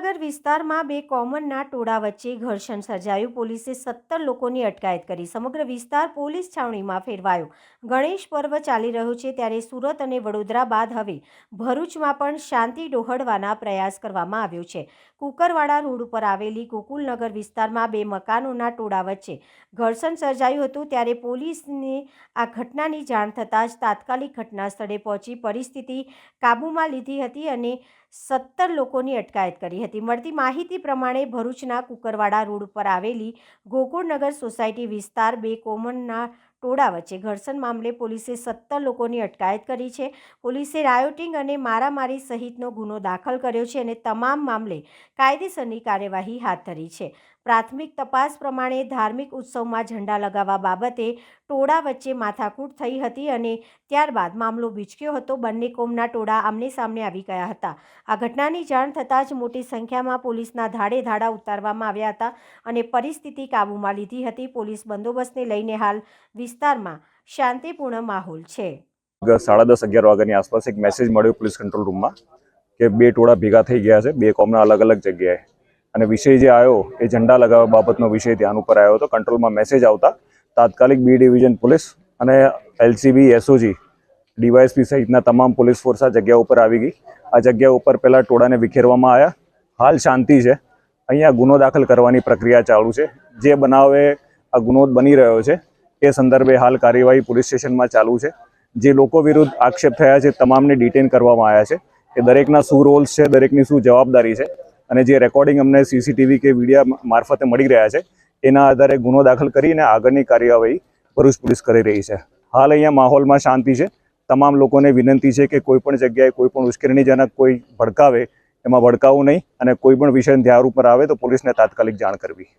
ગોકુળનગર વિસ્તારમાં બે કોમનના ટોળા વચ્ચે ઘર્ષણ સર્જાયું। પોલીસે 17 લોકોની અટકાયત કરી। સમગ્ર વિસ્તાર પોલીસ છાવણીમાં ફેરવાયો। ગણેશ પર્વ ચાલી રહ્યો છે ત્યારે સુરત અને વડોદરા બાદ હવે ભરૂચમાં પણ શાંતિ ડહોળવાના પ્રયાસ કરવામાં આવ્યો છે। કુકરવાડા રોડ ઉપર આવેલી ગોકુળનગર વિસ્તારમાં બે મકાનોના ટોળા વચ્ચે ઘર્ષણ સર્જાયું હતું ત્યારે પોલીસને આ ઘટનાની જાણ થતાં જ તાત્કાલિક ઘટના સ્થળે પહોંચી પરિસ્થિતિ કાબૂમાં લીધી હતી અને 17 લોકોની અટકાયત કરી હતી। મળતી માહિતી પ્રમાણે ભરૂચના કુકરવાડા રોડ પર આવેલી ગોકુળનગર સોસાયટી વિસ્તાર બે કોમનના ટોળા વચ્ચે ઘર્ષણ મામલે પોલીસે 17 લોકોની અટકાયત કરી છે। પોલીસે રાયોટિંગ અને મારામારી સહિતનો ગુનો દાખલ કર્યો છે અને તમામ મામલે કાયદેસરની કાર્યવાહી હાથ ધરી છે। પ્રાથમિક તપાસ પ્રમાણે ધાર્મિક ઉત્સવમાં ઝંડા લગાવવા બાબતે ટોળા વચ્ચે માથાકૂટ થઈ હતી અને ત્યારબાદ મામલો ભીચક્યો હતો। બંને કોમના ટોળા આમને સામને આવી ગયા હતા। આ ઘટનાની જાણ થતાં જ મોટી સંખ્યામાં પોલીસના ધાડે ધાડા ઉતારવામાં આવ્યા હતા અને પરિસ્થિતિ કાબૂમાં લીધી હતી। પોલીસ બંદોબસ્તને લઈને હાલ વિસ્તારમાં શાંતિપૂર્ણ માહોલ છે। 10:30-11 વાગ્યાની આસપાસ એક મેસેજ મળ્યો પોલીસ કંટ્રોલ રૂમમાં કે બે ટોળા ભેગા થઈ ગયા છે, બે કોમના અલગ અલગ જગ્યાએ, અને વિષય જે આવ્યો એ ઝંડા લગાવવા બાબતનો વિષય ધ્યાન ઉપર આવ્યો હતો। કંટ્રોલમાં મેસેજ આવતા તાત્કાલિક બી ડિવિઝન પોલીસ અને LCB, SOG, DYSP સહિતના તમામ પોલીસ ફોર્સ આ જગ્યા ઉપર આવી ગઈ। આ જગ્યા ઉપર પહેલા ટોળાને વિખેરવામાં આવ્યા। હાલ શાંતિ છે। અહીંયા ગુનો દાખલ કરવાની પ્રક્રિયા ચાલુ છે। જે બનાવે આ ગુનો બની રહ્યો છે એ સંદર્ભે હાલ કાર્યવાહી પોલીસ સ્ટેશનમાં ચાલુ છે। જે લોકો વિરુદ્ધ આક્ષેપ થયા છે તમામને ડિટેન કરવામાં આવ્યા છે કે દરેકના શું રોલ્સ છે, દરેકની શું જવાબદારી છે, અને જે રેકોર્ડિંગ અમને CCTV કે વિડીયો મારફતે મળી રહ્યા છે એના આધારે ગુનો દાખલ કરીને આગળની કાર્યવાહી ભરૂચ પોલીસ કરી રહી છે। હાલ અહીંયા માહોલમાં શાંતિ છે। તમામ લોકોને વિનંતી છે કે કોઈ પણ જગ્યાએ કોઈ પણ ઉશ્કેરણીજનક કોઈ ભડકાવે એમાં ભડકાવવું નહીં અને કોઈ પણ વિષય ધ્યાન ઉપર આવે તો પોલીસને તાત્કાલિક જાણ કરવી।